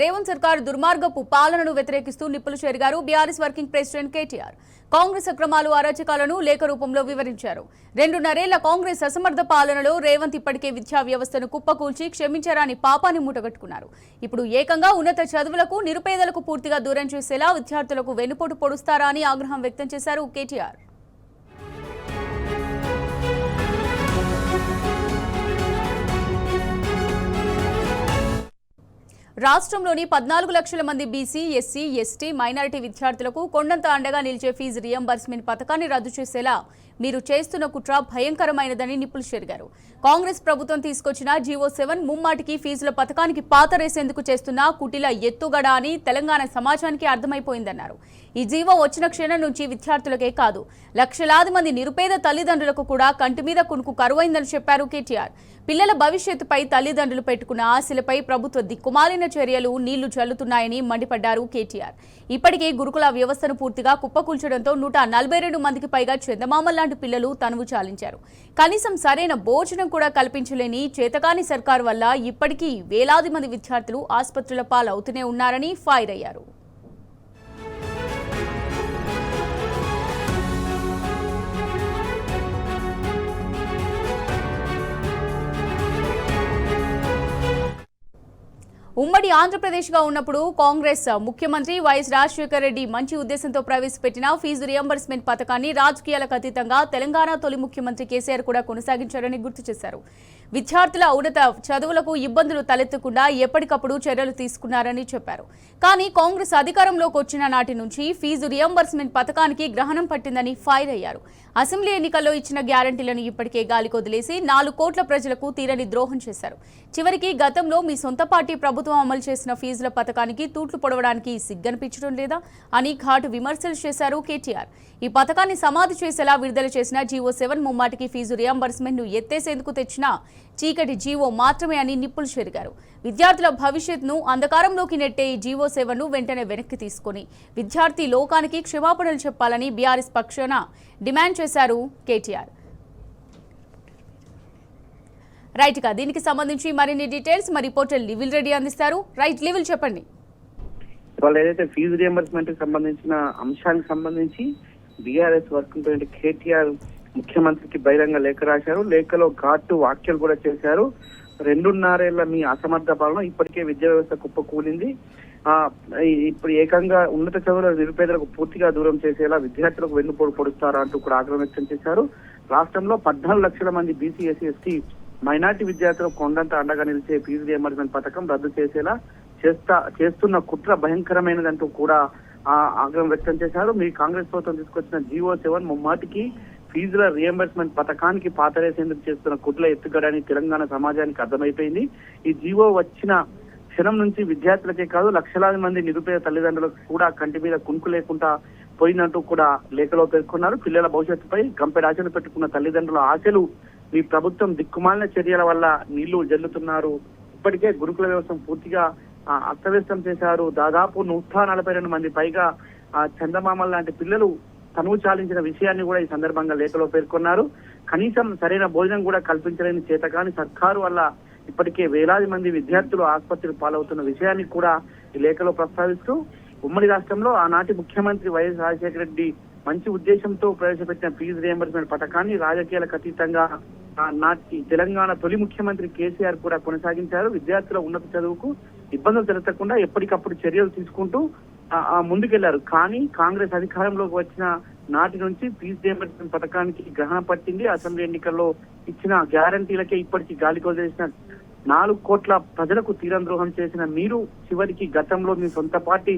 రేవంత్ సర్కార్ దుర్మార్గపు పాలనను వ్యతిరేకిస్తూ నిప్పులు చెరిగారు బీఆర్ఎస్ వర్కింగ్ ప్రెసిడెంట్ కేటీఆర్. కాంగ్రెస్ అక్రమాలు అరాచకాలను లేఖ రూపంలో వివరించారు. 2.5 కాంగ్రెస్ అసమర్థ పాలనలో రేవంత్ ఇప్పటికే విద్యా వ్యవస్థను కుప్పకూల్చి క్షమించారని పాపాన్ని మూటగట్టుకున్నారు. ఇప్పుడు ఏకంగా ఉన్నత చదువులకు నిరుపేదలకు పూర్తిగా దూరం చేసేలా విద్యార్థులకు వెన్నుపోటు పొడుస్తారా అని ఆగ్రహం వ్యక్తం చేశారు కేటీఆర్. రాష్ట్రంలోని 14 లక్షల మంది బీసీ, ఎస్సీ, ఎస్టీ, మైనారిటీ విద్యార్థులకు కొండంత అండగా నిలిచే ఫీజు రియంబర్స్మెంట్ పథకాన్ని రద్దు చేసేలా మీరు చేస్తున్న కుట్ర భయంకరమైనదని నిప్పులు చెరిగారు. కాంగ్రెస్ ప్రభుత్వం తీసుకొచ్చిన జీవో-7 ముమ్మాటికి ఫీజుల పథకానికి పాతరేసేందుకు చేస్తున్న కుటిల ఎత్తుగడ అని తెలంగాణ సమాజానికి అర్థమైపోయిందన్నారు. ఈ జీవో వచ్చిన క్షణం నుంచి విద్యార్థులకే కాదు, లక్షలాది మంది నిరుపేద తల్లిదండ్రులకు కూడా కంటి మీద కునుకు కరువైందని చెప్పారు కేటీఆర్. పిల్లల భవిష్యత్తుపై తల్లిదండ్రులు పెట్టుకున్న ఆశలపై ప్రభుత్వ దిక్కుమాలిన చర్యలు నీళ్లు చల్లుతున్నాయని మండిపడ్డారు కేటీఆర్. ఇప్పటికే గురుకుల వ్యవస్థను పూర్తిగా కుప్పకూల్చడంతో 142 మందికి పైగా చందమామ లాంటి పిల్లలు తనువు చాలించారు. కనీసం సరైన భోజనం కూడా కల్పించలేని చేతకాని సర్కార్ వల్ల ఇప్పటికీ వేలాది మంది విద్యార్థులు ఆసుపత్రుల పాలవుతూనే ఉన్నారని ఫైర్ అయ్యారు. ఉమ్మడి ఆంధ్రప్రదేశ్గా ఉన్నప్పుడు కాంగ్రెస్ ముఖ్యమంత్రి వైఎస్ రాజశేఖర రెడ్డి మంచి ఉద్దేశంతో ప్రవేశపెట్టిన ఫీజు రియంబర్స్మెంట్ పథకాన్ని రాజకీయాలకు అతీతంగా తెలంగాణ తొలి ముఖ్యమంత్రి కేసీఆర్ కూడా కొనసాగించారని గుర్తు చేశారు. విద్యార్థుల ఉన్నత చదువులకు ఇబ్బందులు తలెత్తకుండా ఎప్పటికప్పుడు చర్యలు తీసుకున్నారని చెప్పారు. కానీ కాంగ్రెస్ అధికారంలోకి వచ్చిన నాటి నుంచి ఫీజు రియంబర్స్మెంట్ పథకానికి గ్రహణం పట్టిందని ఫైర్ అయ్యారు. అసెంబ్లీ ఎన్నికల్లో ఇచ్చిన గ్యారంటీలను ఇప్పటికే గాలికొదిలేసి 4 కోట్ల ప్రజలకు తీరని ద్రోహం చేశారు. చివరికి గతంలో మీ సొంత పార్టీ ప్రభుత్వం అమలు చేసిన ఫీజుల పథకానికి తూట్లు పొడవడానికి సిగ్గనిపించడం లేదా అని ఘాటు విమర్శలు చేశారు కేటీఆర్. ఈ పథకాన్ని సమాధి చేసేలా విడుదల చేసిన జీవో-7 ముమ్మాటికి ఫీజు రియంబర్స్మెంట్ ను ఎత్తేసేందుకు తెచ్చిన చీకటి జీవో మాత్రమే అని నిప్పులు చెరిగారు. విద్యార్థుల భవిష్యత్తును అంధకారంలోకి నెట్టే ఈ జీవో-7 ను వెంటనే వెనక్కి తీసుకుని విద్యార్థి లోకానికి క్షమాపణలు చెప్పాలని బీఆర్ఎస్ పక్షాన డిమాండ్ చేశారు కేటీఆర్. రైట్ గా దీనికి సంబంధించి మరిన్ని డీటెయిల్స్ మా రిపోర్టర్ లివిల్ రెడ్డి అందిస్తారు. రైట్ లివిల్ చెప్పండి. వాళ్ళు ఏదైతే ఫీజు రియంబర్స్మెంట్ కి సంబంధించిన అంశానికి సంబంధించి బీఆర్ఎస్ వర్కింగ్ ప్రెసిడెంట్ కేటీఆర్ ముఖ్యమంత్రికి బహిరంగ లేఖ రాశారు. లేఖలో ఘాటు వ్యాఖ్యలు కూడా చేశారు. 2.5 ఏళ్ల మీ అసమర్థ పాలన ఇప్పటికే విద్యా వ్యవస్థ కుప్పకూలింది. ఇప్పుడు ఏకంగా ఉన్నత చదువుల నిరుపేదలకు పూర్తిగా దూరం చేసేలా విద్యార్థులకు వెన్నుపోటు పొడుస్తారా అంటూ కూడా ఆగ్రహం వ్యక్తం చేశారు. రాష్ట్రంలో 14 లక్షల మంది బీసీ, ఎస్సీ, ఎస్టీ, మైనార్టీ విద్యార్థులకు కొండంత అండగా నిలిచే ఫీజు రియంబర్స్మెంట్ పథకం రద్దు చేసేలా చేస్తున్న కుట్ర భయంకరమైనదంటూ కూడా ఆగ్రహం వ్యక్తం చేశారు. మీ కాంగ్రెస్ ప్రభుత్వం తీసుకొచ్చిన జీవో-7 ముమ్మాటికి ఫీజుల రియంబర్స్మెంట్ పథకానికి పాతరేసేందుకు చేస్తున్న కుట్ల ఎత్తుగడని తెలంగాణ సమాజానికి అర్థమైపోయింది. ఈ జీవో వచ్చిన క్షణం నుంచి విద్యార్థులకే కాదు, లక్షలాది మంది నిరుపేద తల్లిదండ్రులకు కూడా కంటి మీద కునుకు లేకుండా పోయిందంటూ కూడా లేఖలో పేర్కొన్నారు. పిల్లల భవిష్యత్తుపై గంపెడాశలు పెట్టుకున్న తల్లిదండ్రుల ఆశలు మీ ప్రభుత్వం దిక్కుమాలిన చర్యల వల్ల నీళ్లు జల్లుతున్నారు. ఇప్పటికే గురుకుల వ్యవస్థను పూర్తిగా అస్తవ్యస్తం చేశారు. దాదాపు 142 మంది పైగా చందమామల లాంటి పిల్లలు తనువు చాలించిన విషయాన్ని కూడా ఈ సందర్భంగా లేఖలో పేర్కొన్నారు. కనీసం సరైన భోజనం కూడా కల్పించలేని చేతకాని సర్కారు వల్ల ఇప్పటికే వేలాది మంది విద్యార్థులు ఆసుపత్రులు పాలవుతున్న విషయాన్ని కూడా ఈ లేఖలో ప్రస్తావిస్తూ ఉమ్మడి రాష్ట్రంలో ఆనాటి ముఖ్యమంత్రి వైఎస్ రాజశేఖర రెడ్డి మంచి ఉద్దేశంతో ప్రవేశపెట్టిన ఫీజు రియంబర్స్మెంట్ పథకాన్ని రాజకీయాలకు అతీతంగా నాటి తెలంగాణ తొలి ముఖ్యమంత్రి కేసీఆర్ కూడా కొనసాగించారు. విద్యార్థుల ఉన్నత చదువుకు ఇబ్బందులు తలెత్తకుండా ఎప్పటికప్పుడు చర్యలు తీసుకుంటూ ముందుకెళ్లారు. కానీ కాంగ్రెస్ అధికారంలోకి వచ్చిన నాటి నుంచి ఫీజు రియంబర్స్మెంట్ పథకానికి గ్రహణం పట్టింది. అసెంబ్లీ ఎన్నికల్లో ఇచ్చిన గ్యారంటీలకే ఇప్పటికీ గాలికొదిలేసిన 4 కోట్ల ప్రజలకు తీరం ద్రోహం చేసిన మీరు చివరికి గతంలో మీ సొంత పార్టీ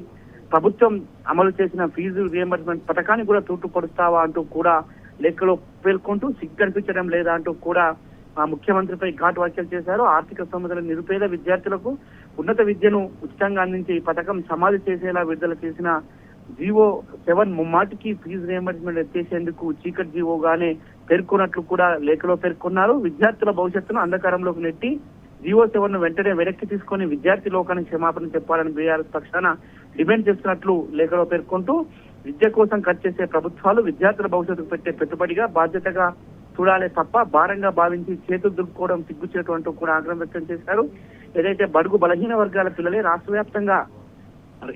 ప్రభుత్వం అమలు చేసిన ఫీజు రియంబర్స్మెంట్ పథకాన్ని కూడా తూటు పొడుస్తావా అంటూ కూడా లెక్కలో పేర్కొంటూ సిగ్గనిపించడం లేదా అంటూ కూడా ముఖ్యమంత్రిపై ఘాటు వ్యాఖ్యలు చేశారు. ఆర్థిక స్తోమతల నిరుపేద విద్యార్థులకు ఉన్నత విద్యను ఉచితంగా అందించే ఈ పథకం సమాధి చేసేలా విడుదల చేసిన జీవో-7 ముమ్మాటికి ఫీజు రియంబర్స్మెంట్ ఎత్తేసేందుకు చీకటి జీవోగానే పేర్కొన్నట్లు కూడా లేఖలో పేర్కొన్నారు. విద్యార్థుల భవిష్యత్తును అంధకారంలోకి నెట్టి జీవో-7 ను వెంటనే వెనక్కి తీసుకొని విద్యార్థి లోకానికి క్షమాపణ చెప్పాలని బీఆర్ఎస్ పక్షాన డిమాండ్ చేస్తున్నట్లు లేఖలో పేర్కొంటూ విద్య కోసం ఖర్చు చేసే ప్రభుత్వాలు విద్యార్థుల భవిష్యత్తుకు పెట్టే పెట్టుబడిగా బాధ్యతగా చూడాలే తప్ప భారంగా భావించి చేతులు దులుపుకోవడం సిగ్గుచేటు అంటూ కూడా ఆగ్రహం వ్యక్తం చేశారు. ఏదైతే బడుగు బలహీన వర్గాల పిల్లలే రాష్ట్ర వ్యాప్తంగా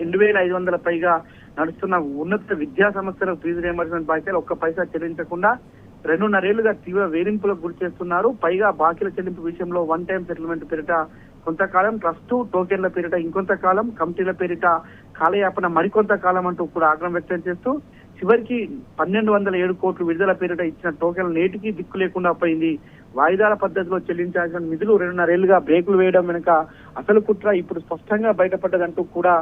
2,500 పైగా నడుస్తున్న ఉన్నత విద్యా సంస్థలకు ఫీజు రియంబర్స్మెంట్ బాకీలు ఒక్క పైసా చెల్లించకుండా 2.5 ఏళ్లుగా తీవ్ర వేధింపులకు గురి చేస్తున్నారు. పైగా బాకీల చెల్లింపు విషయంలో వన్ టైం సెటిల్మెంట్ పేరిట కొంతకాలం ట్రస్టు టోకెన్ల పేరిట ఇంకొంతకాలం కమిటీల పేరిట కాలయాపన మరికొంతకాలం అంటూ కూడా ఆగ్రహం వ్యక్తం చేస్తూ చివరికి 1,207 కోట్లు విడుదల పేరిట ఇచ్చిన టోకెన్లు నేటికి దిక్కు లేకుండా పోయింది. వాయిదాల పద్ధతిలో చెల్లించాల్సిన నిధులు 2.5 ఏళ్లుగా బ్రేకులు వేయడం వెనుక అసలు కుట్ర ఇప్పుడు స్పష్టంగా బయటపడ్డదంటూ కూడా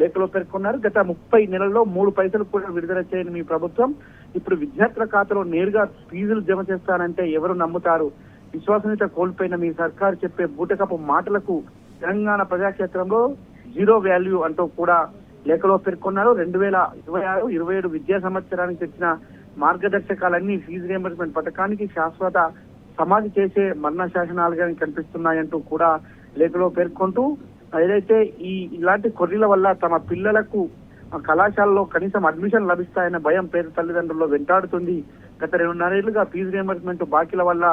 లేఖలో పేర్కొన్నారు. గత 30 నెలల్లో 3 పైసలు కూడా విడుదల చేయని మీ ప్రభుత్వం ఇప్పుడు విద్యార్థుల ఖాతాలో నేరుగా ఫీజులు జమ చేస్తానంటే ఎవరు నమ్ముతారు? విశ్వసనీయత కోల్పోయిన మీ సర్కారు చెప్పే బూటకపు మాటలకు తెలంగాణ ప్రజాక్షేత్రంలో జీరో వాల్యూ అంటూ కూడా లేఖలో పేర్కొన్నారు. 2026-27 విద్యా సంవత్సరానికి తెచ్చిన మార్గదర్శకాలన్నీ ఫీజు రియంబర్స్మెంట్ పథకానికి శాశ్వత సమాధి చేసే మరణ శాసనాలుగా కనిపిస్తున్నాయంటూ కూడా లేఖలో పేర్కొంటూ ఏదైతే ఇలాంటి కొర్రీల వల్ల తమ పిల్లలకు కళాశాలలో కనీసం అడ్మిషన్ లభిస్తాయన్న భయం పేద తల్లిదండ్రుల్లో వెంటాడుతుంది. గత 2.5 ఏళ్లుగా ఫీజు రియంబర్స్మెంట్ బాకీల వల్ల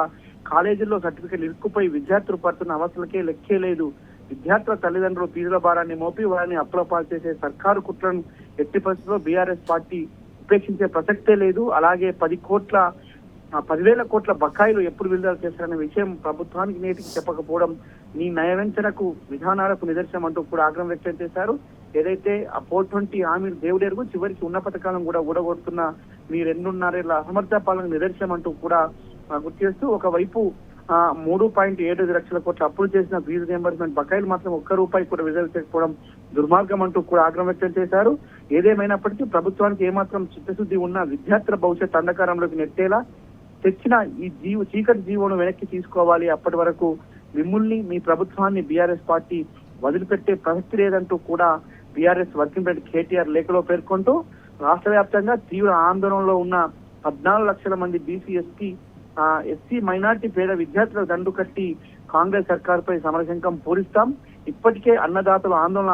కాలేజీల్లో సర్టిఫికెట్ ఇరుక్కుపోయి విద్యార్థులు పడుతున్న అవస్థలకే లెక్కే లేదు. విద్యార్థుల తల్లిదండ్రులు ఫీజుల భారాన్ని మోపి వారిని అప్పులపాలు చేసే సర్కారు కుట్రను ఎట్టి పరిస్థితుల్లో బీఆర్ఎస్ పార్టీ ఉపేక్షించే ప్రసక్తే లేదు. అలాగే 10,000 కోట్ల బకాయిలు ఎప్పుడు విడుదల చేస్తారనే విషయం ప్రభుత్వానికి నేటికి చెప్పకపోవడం నీ నయవంచనకు విధానాలకు నిదర్శనం అంటూ కూడా ఆగ్రహం వ్యక్తం చేశారు. ఏదైతే ఆ 420 హామీలు దేవుడెరుగు చివరికి ఉన్న పథకాలను కూడా ఊడగొడుతున్న మీ 2.5 ఏళ్ల అసమర్థ పాలన నిదర్శనం అంటూ కూడా గుర్తు చేస్తూ ఒకవైపు 3.75 లక్షల కోట్ల అప్పులు చేసిన ఫీజు రియంబర్స్మెంట్ బకాయిలు మాత్రం ₹1 కూడా విడుదల చేయకపోవడం దుర్మార్గం అంటూ కూడా ఆగ్రహం వ్యక్తం చేశారు. ఏదేమైనప్పటికీ ప్రభుత్వానికి ఏమాత్రం చిత్తశుద్ధి ఉన్న విద్యార్థుల భవిష్యత్ అంధకారంలోకి నెట్టేలా తెచ్చిన ఈ చీకటి జీవోను వెనక్కి తీసుకోవాలి. అప్పటి వరకు మిమ్మల్ని మీ ప్రభుత్వాన్ని బీఆర్ఎస్ పార్టీ వదిలిపెట్టే ప్రసక్తి లేదంటూ కూడా బీఆర్ఎస్ వర్కింగ్ ప్రెసిడెంట్ కేటీఆర్ లేఖలో పేర్కొంటూ రాష్ట్ర వ్యాప్తంగా తీవ్ర ఆందోళనలో ఉన్న 14 లక్షల మంది బీసీ ఎస్సీ మైనార్టీ పేద విద్యార్థులకు దండు కట్టి కాంగ్రెస్ సర్కారుపై సమరశంఖం పూరిస్తాం. ఇప్పటికే అన్నదాతలు ఆందోళన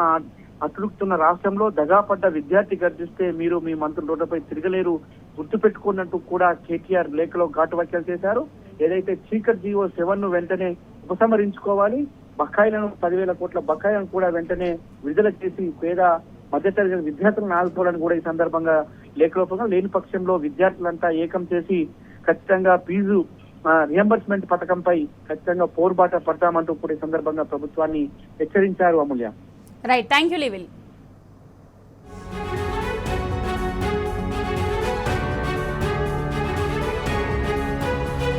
అతుడుకుతున్న రాష్ట్రంలో దగాపడ్డ విద్యార్థి గర్జిస్తే మీరు మీ మంత్రుల రోడ్డుపై తిరగలేరు గుర్తుపెట్టుకున్నట్టు కూడా కేటీఆర్ లేఖలో ఘాటు వ్యాఖ్యలు చేశారు. ఏదైతే చీకటి జీవో 7ను వెంటనే ఉపసంహరించుకోవాలి, బకాయిలను 10,000 కోట్ల బకాయిలను కూడా వెంటనే విడుదల చేసి పేద మధ్యతరగతి విద్యార్థులను ఆదుకోవాలని కూడా ఈ సందర్భంగా లేఖలో లేని పక్షంలో విద్యార్థులంతా ఏకం చేసి ఖచ్చితంగా ఫీజు రియంబర్స్మెంట్ పథకంపై ఖచ్చితంగా పోరుబాట పడతామంటూ కూడా ఈ సందర్భంగా ప్రభుత్వాన్ని హెచ్చరించారు. అమూల్య. Right, thank you లీవిల్.